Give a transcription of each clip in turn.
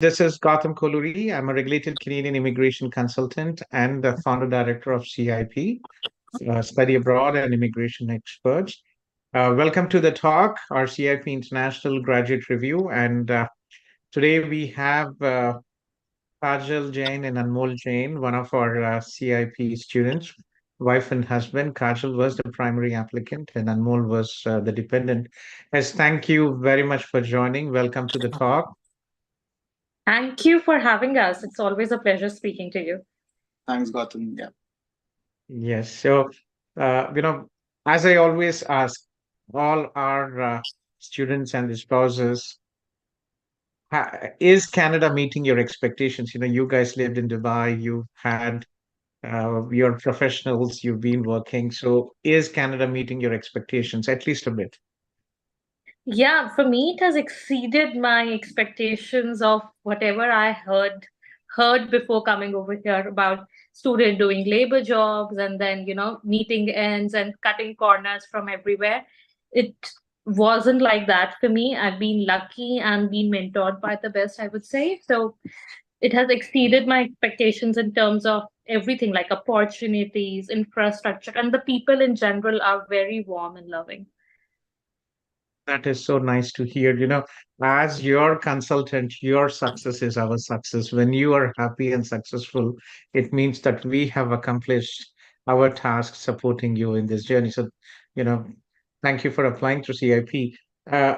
This is Gautham Kolluri. I'm a regulated Canadian immigration consultant and the founder director of CIP, Study Abroad and Immigration Experts. Welcome to the talk, our CIP International Graduate Review. And today we have Kajal Jain and Anmol Jain, one of our CIP students, wife and husband. Kajal was the primary applicant and Anmol was the dependent. Yes, thank you very much for joining. Welcome to the talk. Thank you for having us. It's always a pleasure speaking to you. Thanks, Gautam. Yeah. Yes. So, uh, you know, as I always ask all our students and the spouses, is Canada meeting your expectations? You guys lived in Dubai, you had your professionals, you've been working. So, is Canada meeting your expectations, at least a bit? Yeah, for me, it has exceeded my expectations of whatever I heard before coming over here about student doing labor jobs and then, meeting ends and cutting corners from everywhere. It wasn't like that for me. I've been lucky and been mentored by the best, I would say. So it has exceeded my expectations in terms of everything like opportunities, infrastructure, and the people in general are very warm and loving. That is so nice to hear. As your consultant, your success is our success. When you are happy and successful, it means that we have accomplished our task supporting you in this journey. So, you know, thank you for applying to CIP. Uh,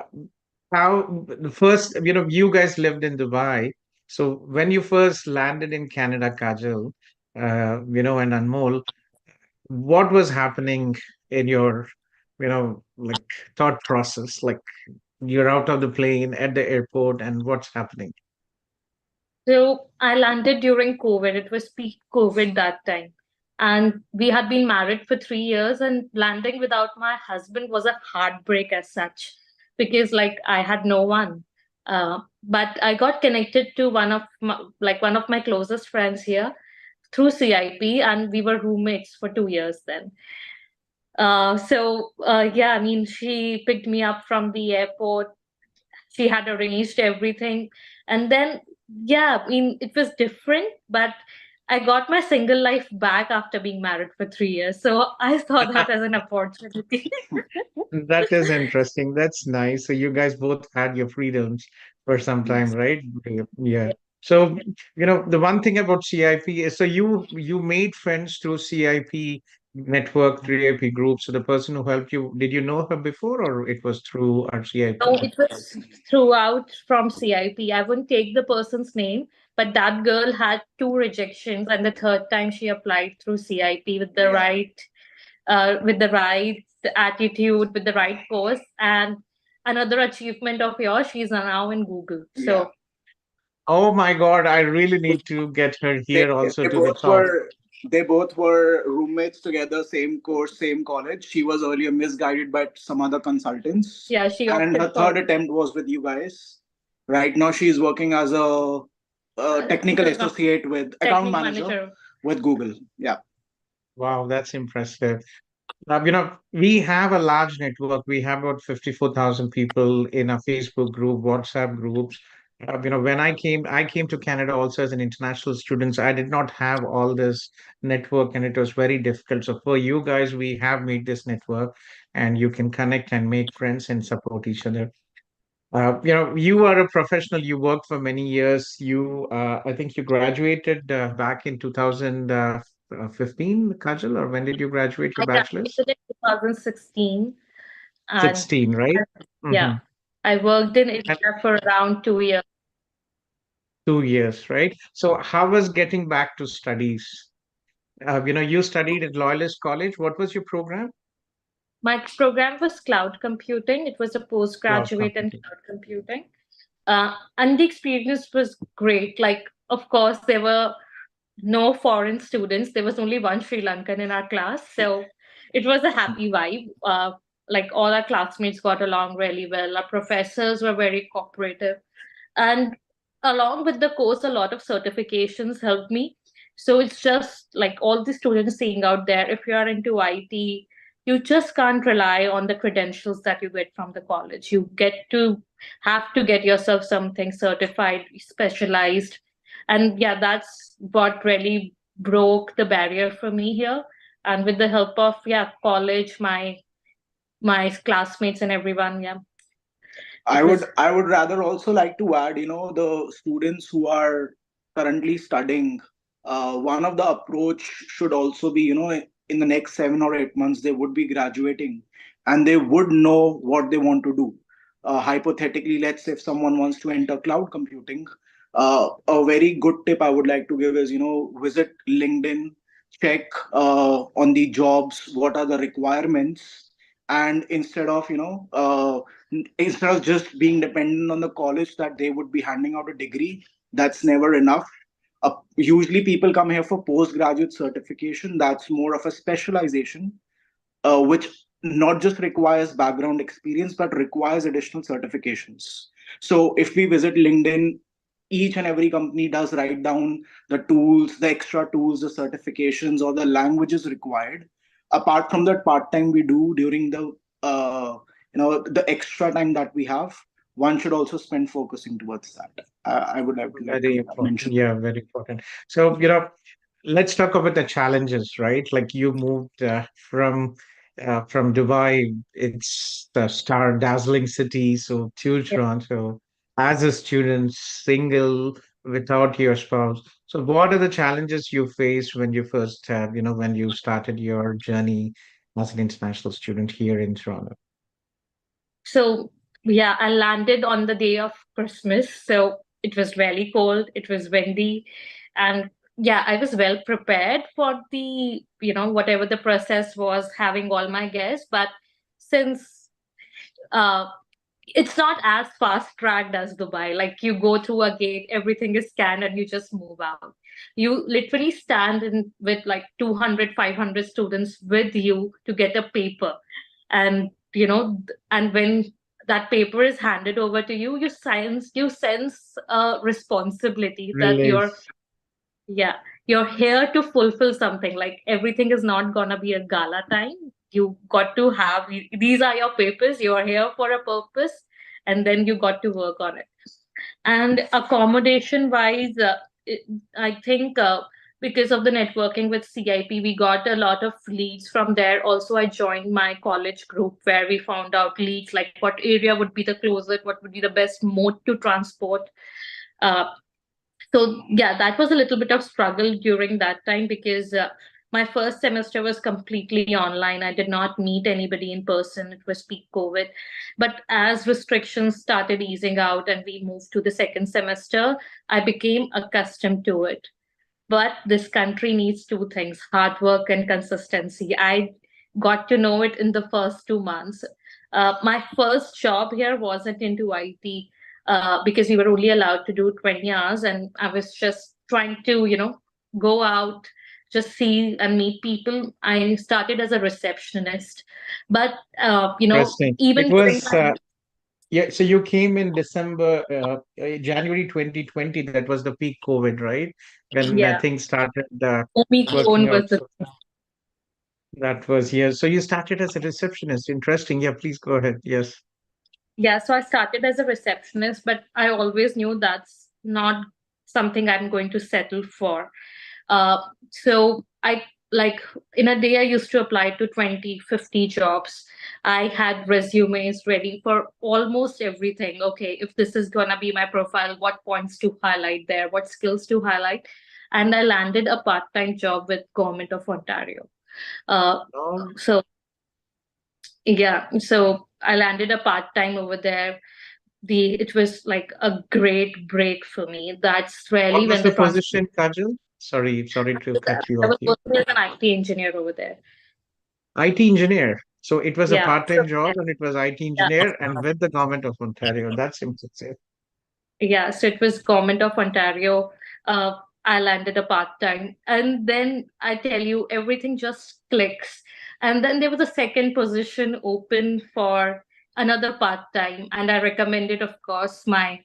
how the first, you guys lived in Dubai. So when you first landed in Canada, Kajal, and Anmol, what was happening in your like thought process, like you're out of the plane at the airport and what's happening? So I landed during COVID. It was peak COVID that time. And we had been married for 3 years, and landing without my husband was a heartbreak as such, because like I had no one. But I got connected to one of my closest friends here through CIP, and we were roommates for 2 years then. Yeah, I mean, she picked me up from the airport. She had arranged everything, and then yeah, I mean, it was different, but I got my single life back after being married for 3 years, so I saw that as an opportunity. That is interesting. That's nice. So you guys both had your freedoms for some time, Yes. right? Yeah. So, the one thing about CIP is, so you made friends through CIP network, 3IP group. So the person who helped you, did you know her before or it was through our So CIP? it was throughout from CIP. I wouldn't take the person's name, but that girl had two rejections, and the third time she applied through CIP with the right attitude, with the right course, and another achievement of yours, she's now in Google. Yeah. So Oh my God, I really need to get her They here also they to the both talk. were they both were roommates together, same course, same college. She was earlier misguided by some other consultants, yeah, she and opted her for third attempt was with you guys. Right now, she's working as a technical associate with account technical manager manager. with Google. Yeah. Wow, that's impressive. We have a large network. We have about 54,000 people in a Facebook group, WhatsApp groups. When I came to Canada also as an international student. So I did not have all this network and it was very difficult. So for you guys, we have made this network and you can connect and make friends and support each other. You are a professional. You worked for many years. I think you graduated back in 2015, Kajal, or when did you graduate your I bachelor's? graduated in 2016, and 16, right? yeah, Hmm. I worked in And India for around 2 years. 2 years, right? So how was getting back to studies? You studied at Loyalist College. What was your program? My program was cloud computing. It was a Cloud postgraduate in computing. cloud computing. And the experience was great. Like, of course, there were no foreign students. There was only one Sri Lankan in our class. So it was a happy vibe. Like, all our classmates got along really well. Our professors were very cooperative. And along with the course, a lot of certifications helped me. So it's just like all the students seeing out there, if you are into IT, you just can't rely on the credentials that you get from the college. You get to have to get yourself something certified, specialized. And yeah, that's what really broke the barrier for me here. And with the help of, yeah, college, my classmates and everyone, yeah, I it would was. I would rather also like to add, the students who are currently studying, one of the approach should also be, in the next 7 or 8 months they would be graduating, and they would know what they want to do. Hypothetically, let's say if someone wants to enter cloud computing, a very good tip I would like to give is, visit LinkedIn, check on the jobs what are the requirements, and instead of just being dependent on the college that they would be handing out a degree, that's never enough. Usually people come here for postgraduate certification. That's more of a specialization, which not just requires background experience but requires additional certifications. So if we visit LinkedIn, each and every company does write down the tools, the extra tools, the certifications, or the languages required. Apart from that part-time we do during the extra time that we have, one should also spend focusing towards that. I would like Very to important. mention. Yeah, very important. So, let's talk about the challenges, right? Like you moved from Dubai, it's the star dazzling city, so to Toronto as a student, single, without your spouse. So, what are the challenges you faced when you first, when you started your journey as an international student here in Toronto? So yeah, I landed on the day of Christmas. So it was really cold, it was windy, and yeah, I was well prepared for the, whatever the process was, having all my guests. But since uh it's not as fast tracked as Dubai. Like you go through a gate, everything is scanned, and you just move out. You literally stand in with like 200, 500 students with you to get a paper. And, and when that paper is handed over to you, you sense a responsibility that Relief. yeah, you're here to fulfill something. Like everything is not gonna be a gala time. You got to have these are your papers. You're here for a purpose, and then you got to work on it. And accommodation wise, I think because of the networking with CIP, we got a lot of leads from there. Also, I joined my college group where we found out leads like what area would be the closest, what would be the best mode to transport. Uh, so yeah, that was a little bit of struggle during that time because my first semester was completely online. I did not meet anybody in person. It was peak COVID. But as restrictions started easing out and we moved to the second semester, I became accustomed to it. But this country needs two things: hard work and consistency. I got to know it in the first 2 months. My first job here wasn't into IT because we were only allowed to do 20 hours, and I was just trying to, go out, just see and meet people. I started as a receptionist, but, Interesting. It even during was my, Yeah, so you came in December, January 2020. That was the peak COVID, right? When yeah, things started working Omicron out. was the. So that was, yeah. So you started as a receptionist. Interesting. Yeah, please go ahead. Yes. Yeah, so I started as a receptionist, but I always knew that's not something I'm going to settle for. Uh, so I like in a day, I used to apply to 20, 50 jobs. I had resumes ready for almost everything. Okay, if this is going to be my profile, what points to highlight there, what skills to highlight. And I landed a part-time job with Government of Ontario. Uh, Um, so yeah, so I landed a part-time over there. It was like a great break for me. That's what really was when the the trans position, Kajal? Sorry to cut you I off was here. working as an IT engineer over there. IT engineer. So it was a Yeah. So, part-time job and it was IT yeah. engineer and with the government of Ontario. That's impressive. Yeah, so it was Government of Ontario. Uh, I landed a part-time. And then I tell you, everything just clicks. And then there was a second position open for another part-time. And I recommended, of course, my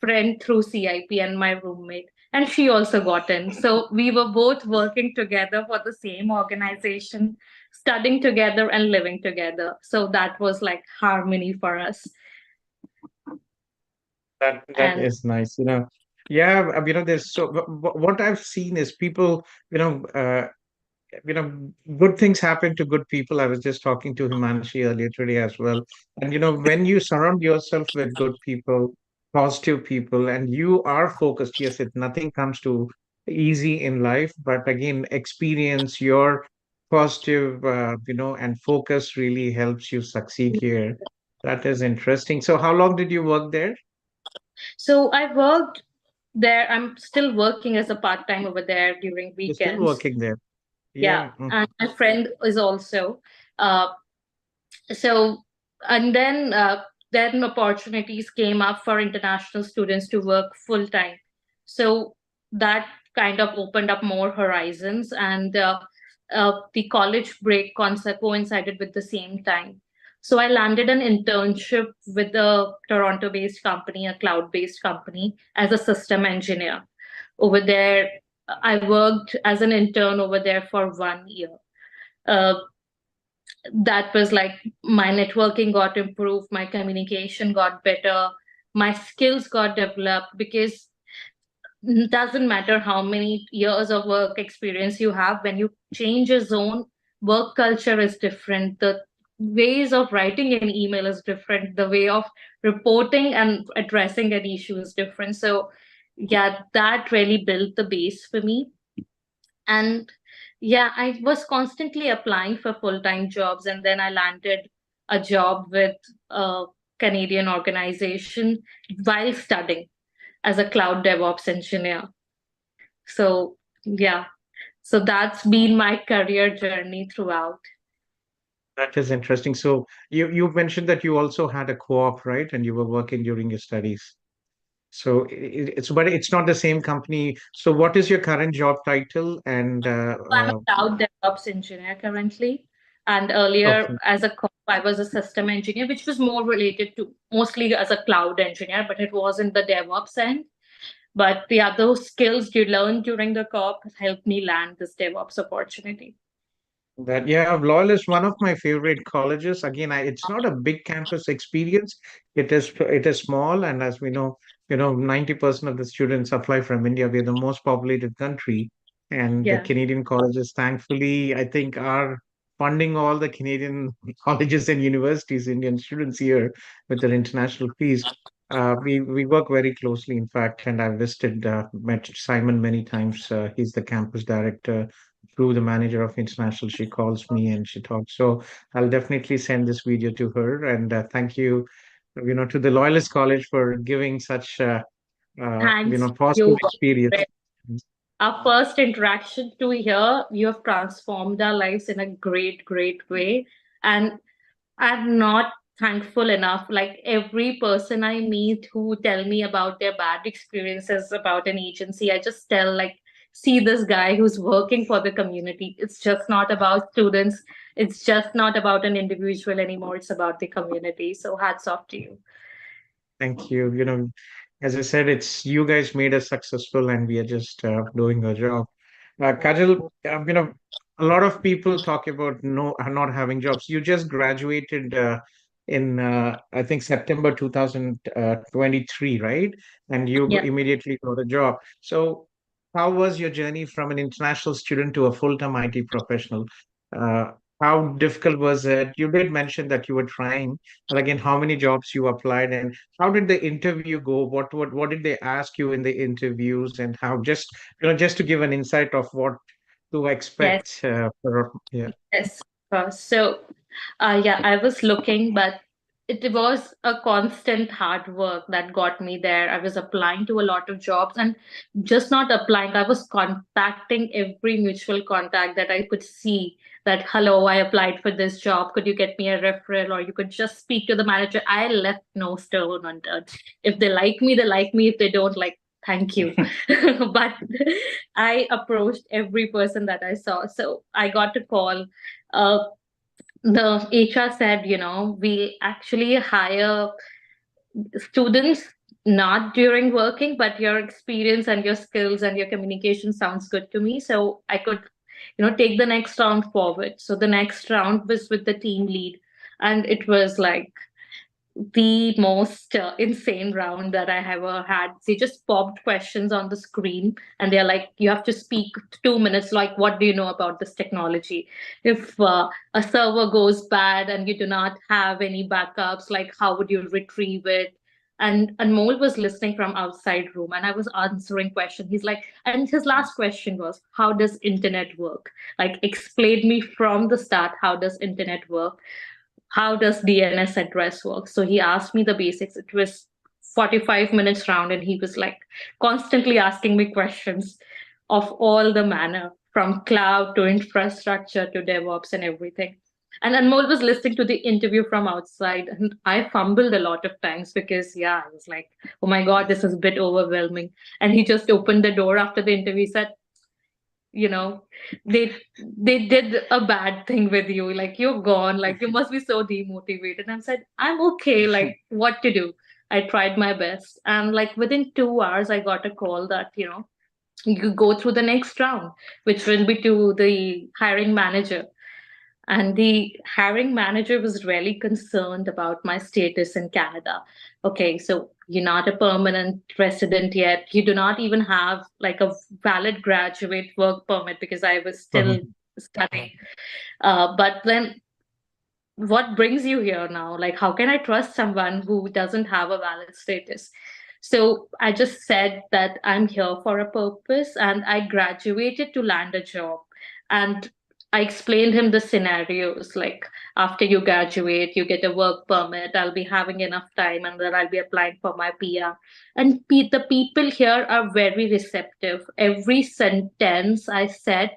friend through CIP and my roommate. And she also got in. So we were both working together for the same organization, studying together and living together. So that was like harmony for us. That And is nice. Yeah, there's what I've seen is people, good things happen to good people. I was just talking to Himanshi earlier today as well. And when you surround yourself with good people, positive people, and you are focused, yes, nothing comes to easy in life, but again, experience your positive, and focus really helps you succeed here. That is interesting. So, how long did you work there? so I worked there. I'm still working as a part-time over there during You're still weekends. working there. Yeah, Yeah. and my friend is also. Uh, so and then opportunities came up for international students to work full time. So that kind of opened up more horizons, and the college break concept coincided with the same time. So I landed an internship with a Toronto based company, a cloud based company, as a system engineer over there. I worked as an intern over there for 1 year. uh, that was like my networking got improved, my communication got better, my skills got developed, because it doesn't matter how many years of work experience you have, when you change a zone, work culture is different, the ways of writing an email is different, the way of reporting and addressing an issue is different. So yeah, that really built the base for me. And yeah, I was constantly applying for full-time jobs, and then I landed a job with a Canadian organization while studying as a cloud DevOps engineer. So yeah, so that's been my career journey throughout. That is interesting. So you mentioned that you also had a co-op, right? And you were working during your studies. So but it's not the same company. So what is your current job title? And I'm a cloud DevOps engineer currently. And earlier, okay, as a I was a system engineer, which was more related to mostly as a cloud engineer, but it wasn't the DevOps end. But the other skills you learn during the co-op helped me land this DevOps opportunity. that yeah, Loyal is one of my favorite colleges. Again, it's not a big campus experience. It is small, and as we know, 90% of the students apply from India. We're the most populated country, and the Yeah. Canadian colleges, thankfully, I think are funding all the Canadian colleges and universities, Indian students here with their international fees. We work very closely, in fact, and I've met Simon many times. He's the campus director through the manager of international. She calls me and she talks. So I'll definitely send this video to her. And thank you, to the Loyalist College for giving such, Thanks to positive you. experience. Our first interaction to here, you have transformed our lives in a great, great way. And I'm not thankful enough. Like every person I meet who tell me about their bad experiences about an agency, I just tell like, see this guy who's working for the community. It's just not about students. It's just not about an individual anymore. It's about the community. So hats off to you. Thank you. As I said, it's you guys made us successful, and we are just doing our job. Kajal, a lot of people talk about not having jobs. You just graduated in I think September 2023, right? And you Yeah. immediately got a job. So, how was your journey from an international student to a full-time IT professional? Uh, how difficult was it? You did mention that you were trying, but again, how many jobs you applied, and how did the interview go? What did they ask you in the interviews, and how just to give an insight of what to Yes. expect yeah. Yes. So, yeah, I was looking, but it was a constant hard work that got me there. I was applying to a lot of jobs, and just not applying, I was contacting every mutual contact that I could see that, hello, I applied for this job. Could you get me a referral? Or you could just speak to the manager. I left no stone unturned. If they like me, they like me. If they don't, like, thank you. But I approached every person that I saw. So I got a call. Uh, the HR said, we actually hire students not during working, but your experience and your skills and your communication sounds good to me. So I could, take the next round forward. So the next round was with the team lead. And it was like the most insane round that I ever had. They just popped questions on the screen and they're like, you have to speak 2 minutes, like, what do you know about this technology? If a server goes bad and you do not have any backups, like, how would you retrieve it? And Anmol was listening from outside room and I was answering questions. He's like, and his last question was, how does internet work? Like, explain me from the start, how does internet work? How does DNS address work? So he asked me the basics. It was 45 minutes round, and he was like constantly asking me questions of all the manner, from cloud to infrastructure to DevOps and everything. And Anmol was listening to the interview from outside, and I fumbled a lot of times because, yeah, I was like, oh my God, this is a bit overwhelming. And he just opened the door after the interview, said, you know, they they did a bad thing with you, like you're gone, like you must be so demotivated. And I said, I'm okay, like what to do? I tried my best, and like within 2 hours I got a call that, you go through the next round, which will be to the hiring manager. And the hiring manager was really concerned about my status in Canada. Okay, so you're not a permanent resident yet. You do not even have like a valid graduate work permit because I was still studying. But then what brings you here now? Like, how can I trust someone who doesn't have a valid status? So I just said that I'm here for a purpose and I graduated to land a job. And I explained him the scenarios like after you graduate, you get a work permit, I'll be having enough time and then I'll be applying for my PR. And the people here are very receptive. Every sentence I said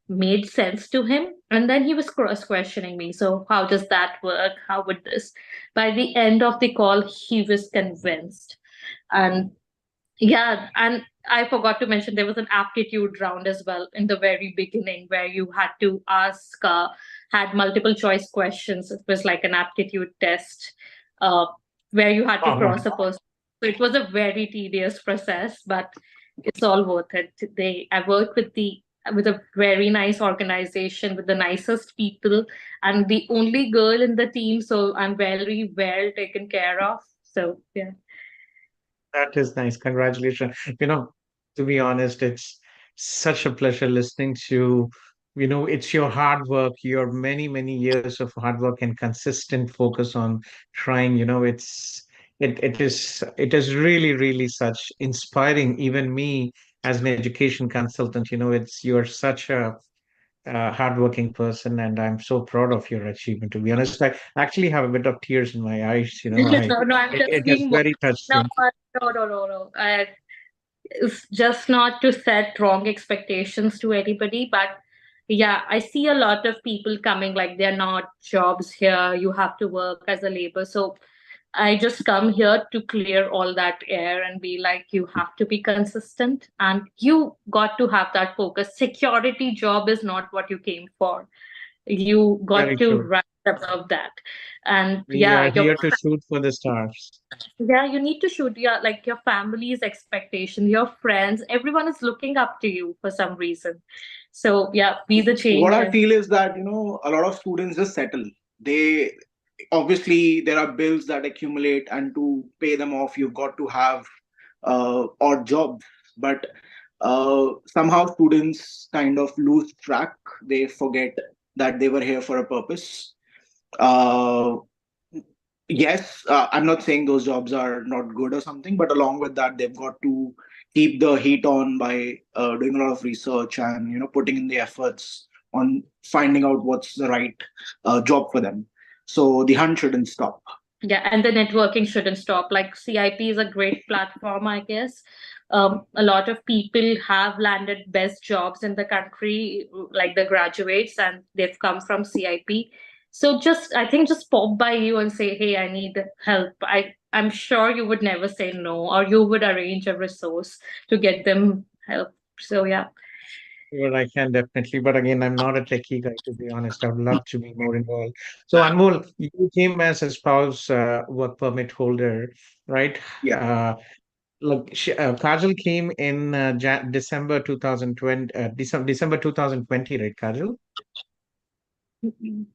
made sense to him. And then he was cross questioning me. So, how does that work? How would this? By the end of the call, he was convinced. And yeah, and I forgot to mention there was an aptitude round as well in the very beginning where you had to ask, had multiple choice questions. It was like an aptitude test uh, where you had to Oh, cross a person. So it was a very tedious process, but it's all worth it. I worked with a very nice organization with the nicest people and the only girl in the team, so I'm very well taken care of. So yeah. that is nice. Congratulations. To be honest, it's such a pleasure listening to, it's your hard work, your many, many years of hard work and consistent focus on trying, it is really, really such inspiring. Even me as an education consultant, you're such a hardworking person, and I'm so proud of your achievement. To be honest, I actually have a bit of tears in my eyes. No, no, I'm just It is being very no, touching. no, no, no, no. It's just not to set wrong expectations to anybody, but yeah, I see a lot of people coming like they're not jobs here. You have to work as a labor. So I just come here to clear all that air and be like, you have to be consistent and you got to have that focus. Security job is not what you came for. You got Very to true. rise above that. And We yeah, are here to shoot for the stars. you need to shoot your family's expectation, your friends, everyone is looking up to you for some reason. So yeah, be the What change. I feel is that, a lot of students just settle. They obviously there are bills that accumulate, and to pay them off, you've got to have odd jobs. But somehow students kind of lose track. They forget that they were here for a purpose. Uh, yes, I'm not saying those jobs are not good or something, but along with that, they've got to keep the heat on by doing a lot of research and putting in the efforts on finding out what's the right job for them. So the hunt shouldn't stop. Yeah, and the networking shouldn't stop. Like CIP is a great platform, I guess. A lot of people have landed best jobs in the country, like the graduates, and they've come from CIP. So I think just pop by you and say, hey, I need help. I'm sure you would never say no, or you would arrange a resource to get them help. So yeah. Well, I can definitely, but again, I'm not a techie guy, to be honest. I would love to be more involved. So, Anmol, you came as a spouse work permit holder, right? Yeah. Look, Kajal came in December 2020, December 2020, right, Kajal?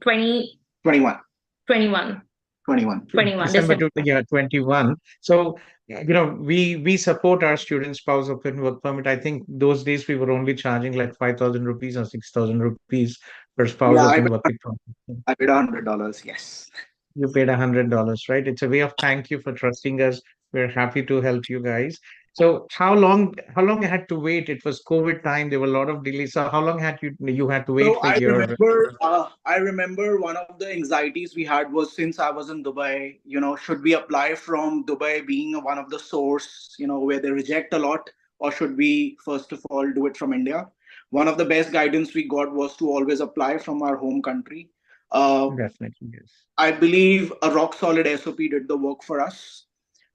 20, 21. 21. 21. 21 December December. 21. So, we support our student spouse open work permit. I think those days we were only charging like 5,000 rupees or 6,000 rupees per spouse Yeah, open work permit. I paid $100. Yes. You paid $100, right? It's a way of thank you for trusting us. We're happy to help you guys. So how long you had to wait? It was COVID time. There were a lot of delays. So how long had you had to wait So for your I remember one of the anxieties we had was, since I was in Dubai, should we apply from Dubai being one of the source, where they reject a lot, or should we first of all do it from India? One of the best guidance we got was to always apply from our home country. Uh, definitely yes. I believe a rock solid SOP did the work for us.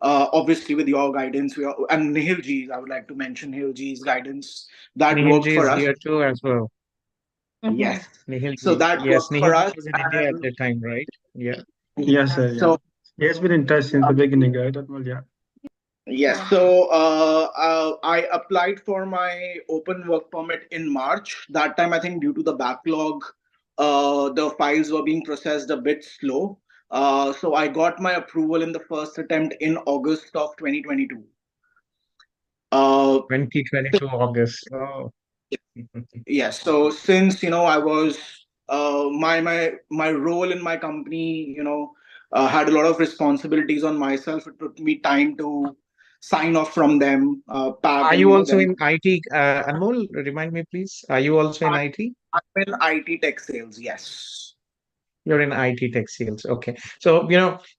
Obviously, with your guidance, and Nihil Ji's, I would like to mention Nihil Ji's guidance that Nihil worked ji for is us. here too as well. Yes. Nihil So ji. that Yes, worked for Nihil ji us. was in India at And the time, right? Yeah. Yes, sir. Yeah. so, He has been in touch since uh, the beginning, right? Well, yeah. yes. Yeah. So I applied for my open work permit in March. That time, I think due to the backlog, the files were being processed a bit slow. So I got my approval in the first attempt in August of 2022. Uh, 2022 August. Oh. Yes. So since I was my role in my company, had a lot of responsibilities on myself. It took me time to sign off from them, pack, Are and you also then in IT? Anmol, remind me, please. Are you also in I, IT? I'm in IT tech sales. Yes. You're in IT tech sales. Okay. So,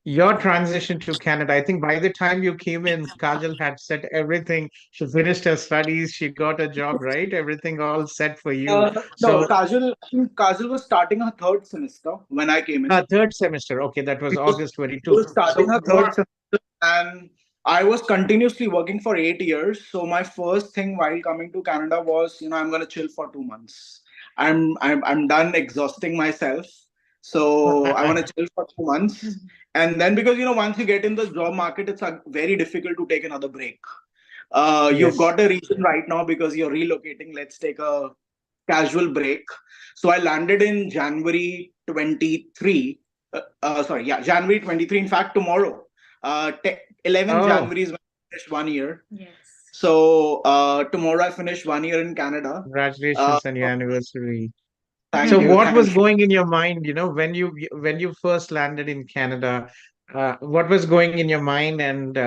your transition to Canada, I think by the time you came in, Kajal had set everything. She finished her studies. She got a job, right? Everything all set for you. No, So, Kajal was starting her third semester when I came in. third semester. Okay. That was She was, August she 22. was starting So, her third semester, and I was continuously working for 8 years. So my first thing while coming to Canada was, I'm gonna chill for 2 months. I'm done exhausting myself. So I want to chill for 2 months. And then, because once you get in the job market, it's very difficult to take another break. You've yes. got a reason right now because you're relocating. Let's take a casual break. So I landed in January 23. Sorry, yeah, January 23. In fact, tomorrow, 11 Oh, January is when I finish 1 year. Yes. So tomorrow I finish 1 year in Canada. Uh, congratulations on your anniversary. So Thank you, what was thank you. going in your mind, when you first landed in Canada, what was going in your mind and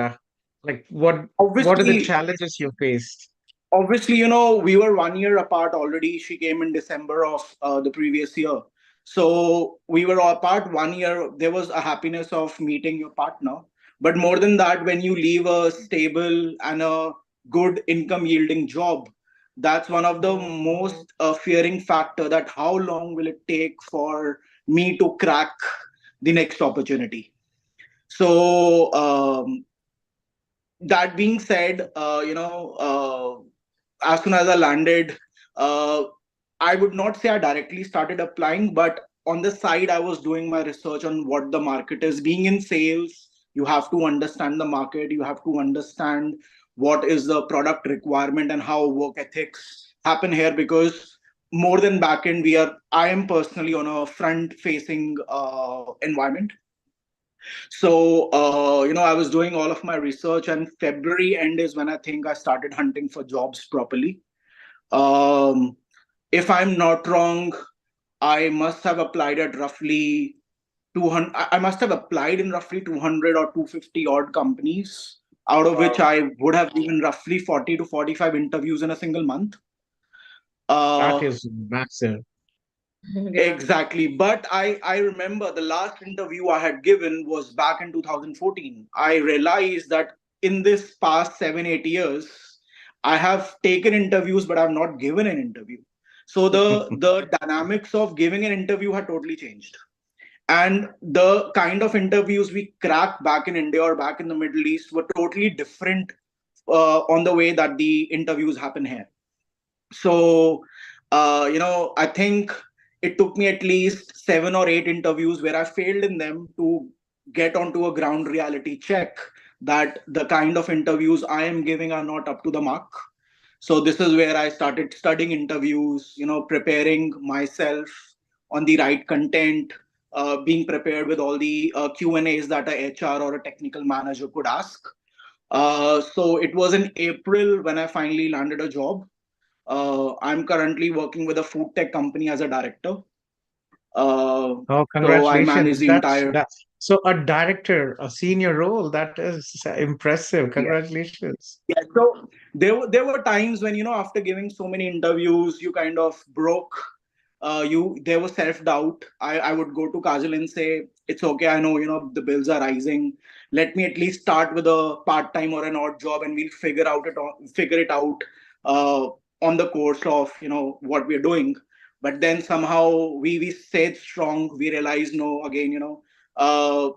like what are the Obviously, challenges you faced? obviously, we were 1 year apart already. She came in December of the previous year. So we were apart 1 year. There was a happiness of meeting your partner. But more than that, when you leave a stable and a good income yielding job, that's one of the most fearing factor, that how long will it take for me to crack the next opportunity. So that being said, as soon as I landed, uh, I would not say I directly started applying, but on the side, I was doing my research on what the market is. Being in sales, you have to understand the market, you have to understand what is the product requirement and how work ethics happen here. Because more than backend, I am personally on a front facing environment. So, I was doing all of my research, and February end is when I think I started hunting for jobs properly. Um, if I'm not wrong, I must have applied at roughly 200. I must have applied in roughly 200 or 250 odd companies, out of which Wow, I would have given roughly 40 to 45 interviews in a single month. that Uh, is massive. Yeah. Exactly. But I remember the last interview I had given was back in 2014. I realized that in this past 7, 8 years, I have taken interviews, but I've not given an interview. So the dynamics of giving an interview had totally changed. And the kind of interviews we cracked back in India or back in the Middle East were totally different on the way that the interviews happen here. So, I think it took me at least 7 or 8 interviews where I failed in them to get onto a ground reality check that the kind of interviews I am giving are not up to the mark. So this is where I started studying interviews, preparing myself on the right content, being prepared with all the Q&As that a HR or a technical manager could ask. So it was in April when I finally landed a job. I'm currently working with a food tech company as a director. Oh, So I manage congratulations. the entire. So a director, a senior role, that is impressive. Yeah. Congratulations. Yeah. So there were times when, after giving so many interviews, you kind of broke. There was self-doubt. I would go to Kajal and say, it's okay, I know, the bills are rising. Let me at least start with a part-time or an odd job, and we'll figure it out uh, on the course of, what we're doing. But then somehow we stayed strong. We realized, no, again, uh,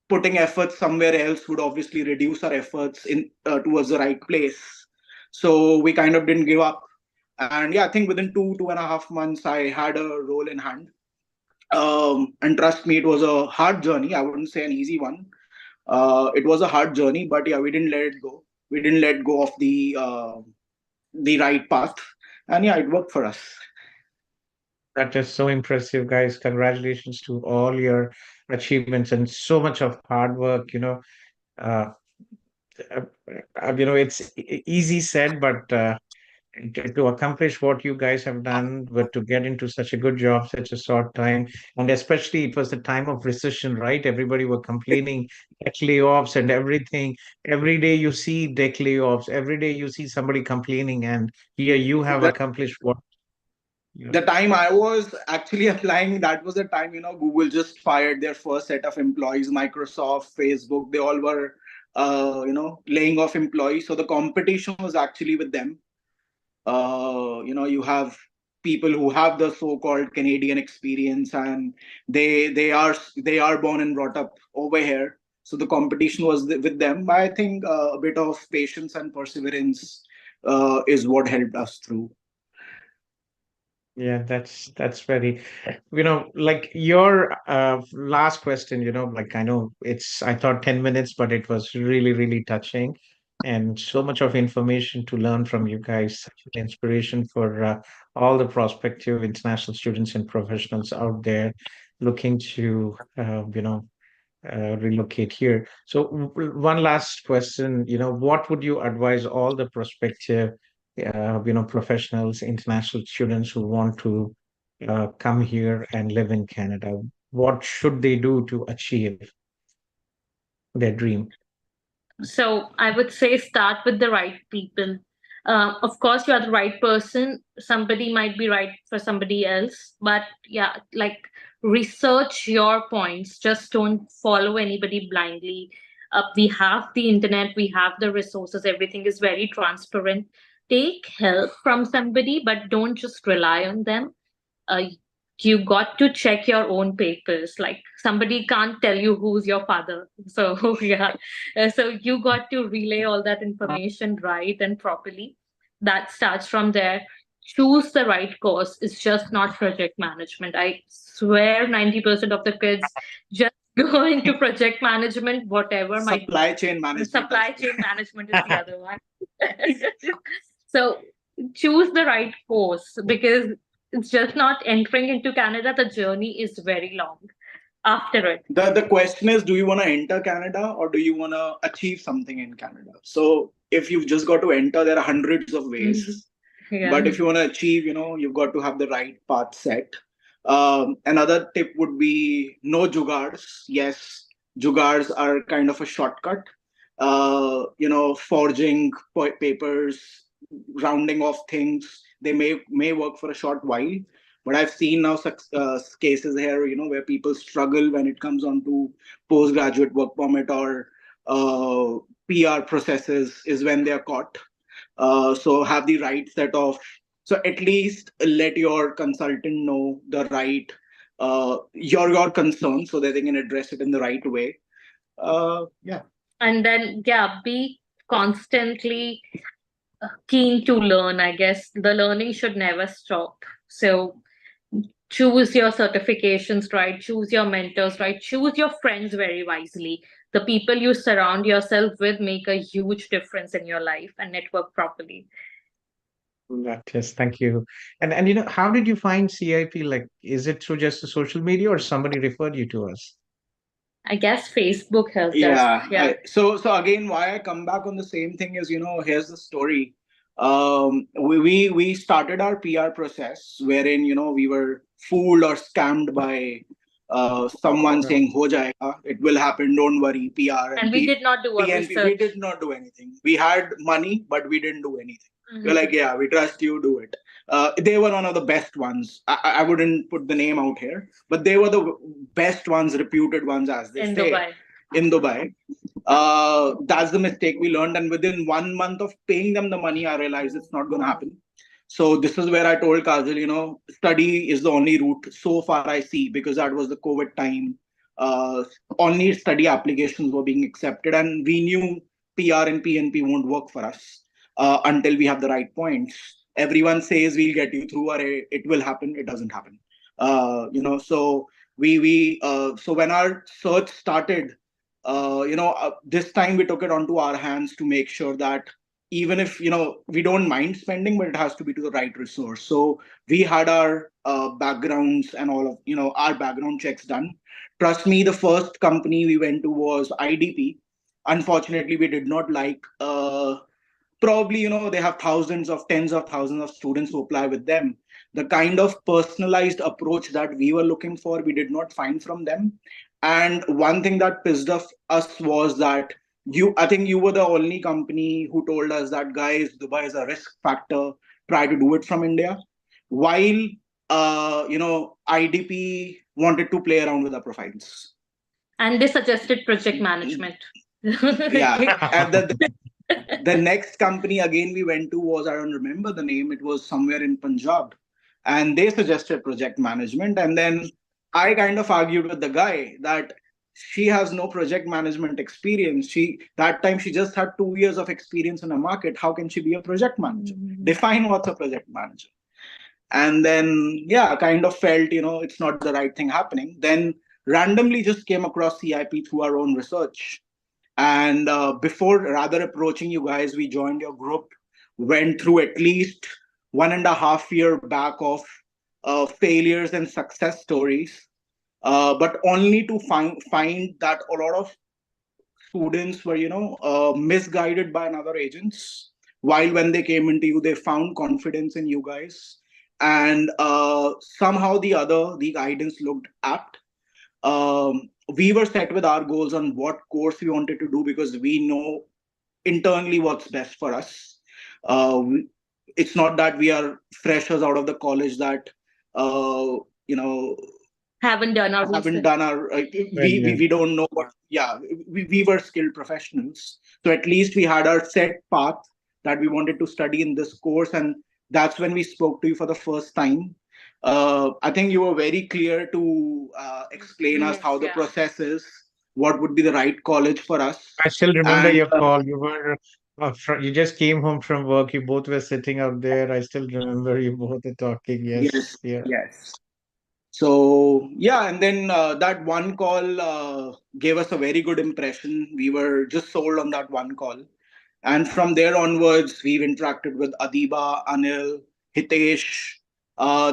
putting efforts somewhere else would obviously reduce our efforts in towards the right place. So we kind of didn't give up. And yeah, I think within 2.5 months, I had a role in hand. And trust me, it was a hard journey. I wouldn't say an easy one. It was a hard journey, but yeah, we didn't let it go. We didn't let go of the right path, and yeah, it worked for us. That is so impressive, guys. Congratulations to all your achievements and so much of hard work. Uh, uh, it's easy said, but to accomplish what you guys have done, but to get into such a good job, such a short time, and especially it was the time of recession, right? Everybody were complaining, tech layoffs and everything. Every day you see tech layoffs. Every day you see somebody complaining, and here you have The, accomplished what. the time I was actually applying, that was the time, Google just fired their first set of employees. Microsoft, Facebook, they all were, laying off employees. So the competition was actually with them. You have people who have the so-called Canadian experience, and they are born and brought up over here. So the competition was with them. But I think a bit of patience and perseverance is what helped us through. Yeah, that's very, like your last question, like I know I thought 10 minutes, but it was really, really touching and so much of information to learn from you guys, such an inspiration for all the prospective international students and professionals out there looking to, relocate here. So one last question, what would you advise all the prospective, professionals, international students who want to come here and live in Canada? What should they do to achieve their dream? So I would say start with the right people. Of course, you are the right person. Somebody might be right for somebody else, but yeah, like research your points. Just don't follow anybody blindly. We have the internet, we have the resources, everything is very transparent. Take help from somebody, but don't just rely on them. uh, you got to check your own papers. Like somebody can't tell you who's your father. So yeah, so you got to relay all that information right and properly. That starts from there. Choose the right course. It's just not project management. I swear 90% of the kids just go into project management, whatever might be. Supply chain management. Supply chain management is the other one. So choose the right course, because it's just not entering into Canada. The journey is very long after it. The question is, do you want to enter Canada or do you want to achieve something in Canada? So if you've just got to enter, there are hundreds of ways. Yeah. But if you want to achieve, you've got to have the right path set. Another tip would be no jugards. Yes, jugards are kind of a shortcut. Forging papers, rounding off things. They may work for a short while, but I've seen now cases here, where people struggle when it comes on to postgraduate work permit or PR processes is when they are caught. So have the right set of, so at least let your consultant know the right, your concern so that they can address it in the right way. Yeah. And then, yeah, be constantly keen to learn. I guess the learning should never stop. So choose your certifications right, choose your mentors right, choose your friends very wisely. The people you surround yourself with make a huge difference in your life, and network properly. Yes, thank you. And how did you find CIP? Like, is it through just the social media or somebody referred you to us? I guess Facebook helped us. Yeah. Yeah. So again, why I come back on the same thing is, here's the story. We started our PR process wherein, we were fooled or scammed by someone Right. saying, "Ho jayega, it will happen, don't worry." PR And we did not do our PNP, we research. did not do anything. We had money, but we didn't do anything. We're like, Mhm. yeah, we trust you, do it. They were one of the best ones. I wouldn't put the name out here, but they were the best ones, reputed ones, as they In say, Dubai. in Dubai. That's the mistake we learned. And within 1 month of paying them the money, I realized it's not going to happen. So this is where I told Kajal, study is the only route so far I see, because that was the COVID time. Uh, Only study applications were being accepted, and we knew PR and PNP won't work for us until we have the right points. Everyone says we'll get you through, or it will happen. It doesn't happen. So so when our search started, this time we took it onto our hands to make sure that even if we don't mind spending, but it has to be to the right resource. So we had our backgrounds and all of our background checks done. Trust me, the first company we went to was IDP. Unfortunately, we did not like probably they have thousands of tens of thousands of students who apply with them. The kind of personalized approach that we were looking for, we did not find from them. And one thing that pissed off us was that I think you were the only company who told us that, guys, Dubai is a risk factor, try to do it from India, while IDP wanted to play around with our profiles. And they suggested project management. Yeah. And the next company again we went to was, I don't remember the name, it was somewhere in Punjab, and they suggested project management. And then I kind of argued with the guy that she has no project management experience. That time she just had 2 years of experience in a market. How can she be a project manager? Define what's a project manager. And then, yeah, kind of felt it's not the right thing happening. Then randomly just came across CIP through our own research. And before rather approaching you guys, we joined your group, went through at least 1.5 year back of failures and success stories, but only to find that a lot of students were, misguided by another agents. While when they came into you, they found confidence in you guys, and somehow the other, the guidance looked apt. We were set with our goals on what course we wanted to do, because we know internally what's best for us. It's not that we are freshers out of the college that you know Haven't done our haven't research. done our we don't know what. Yeah, we were skilled professionals, so at least we had our set path that we wanted to study in this course. And that's when we spoke to you for the first time. I think you were very clear to explain us Yes, how the yeah. process is, what would be the right college for us. I still remember And your call. You just came home from work. You both were sitting out there. I still remember you both were talking. yes, Yes, yeah. yes. So yeah, and then that one call gave us a very good impression. We were just sold on that one call, and from there onwards, we've interacted with Adiba, Anil, Hitesh.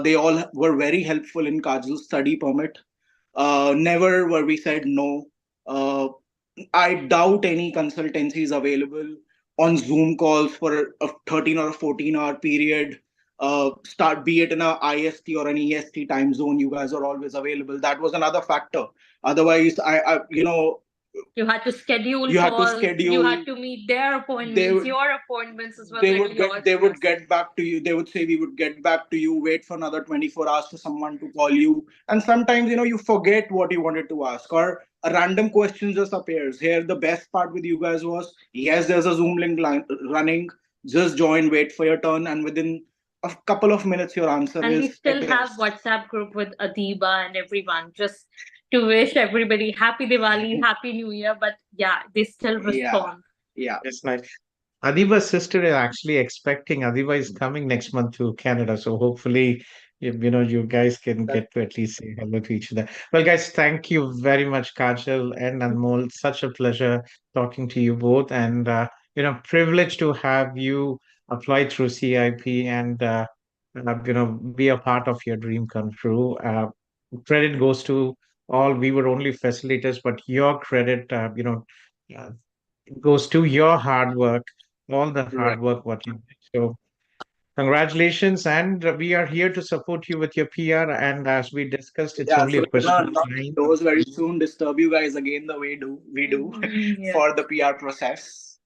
They all were very helpful in Kajal's study permit. Never were we said no. Uh, I doubt any consultancy is available on Zoom calls for a 13 or a 14-hour period. Start be it in a IST or an EST time zone, you guys are always available. That was another factor. Otherwise, You had to schedule you had to calls. You had schedule. to meet their They appointments, your appointments as well, they like would yours. get back to you. They would say we would get back to you, wait for another 24 hours for someone to call you. And sometimes you forget what you wanted to ask, or a random question just appears. Here the best part with you guys was, yes, there's a Zoom link running, just join, wait for your turn, and within a couple of minutes your answer And we is still have appears. WhatsApp group with Adiba and everyone just to wish everybody happy Diwali, happy New Year. But yeah, they still Yeah, respond. yeah. It's nice. Adiba's sister is actually expecting. Adiba is coming next month to Canada, so hopefully, you guys can get to at least say hello to each other. Well, guys, thank you very much, Kajal and Anmol. Such a pleasure talking to you both, and privileged to have you apply through CIP, and be a part of your dream come true. Credit goes to all. We were only facilitators, but your credit, uh, goes to your hard work, all the Right. hard work what you did. So congratulations, and we are here to support you with your PR. And as we discussed, it's Yeah, only so a we're question gonna of not time. close very soon, disturb you guys again the way we do Yeah. for the PR process.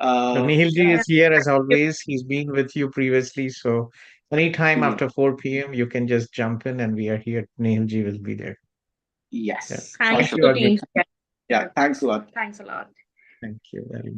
So Nihilji Yeah, is here as always. He's been with you previously. So anytime yeah. after 4 p.m., you can just jump in and we are here. Nihilji will be there. Yeah. Yes, for Thanks Thank sure. you to again. Team. Yeah, thanks a lot. Thanks a lot. Thank you very much.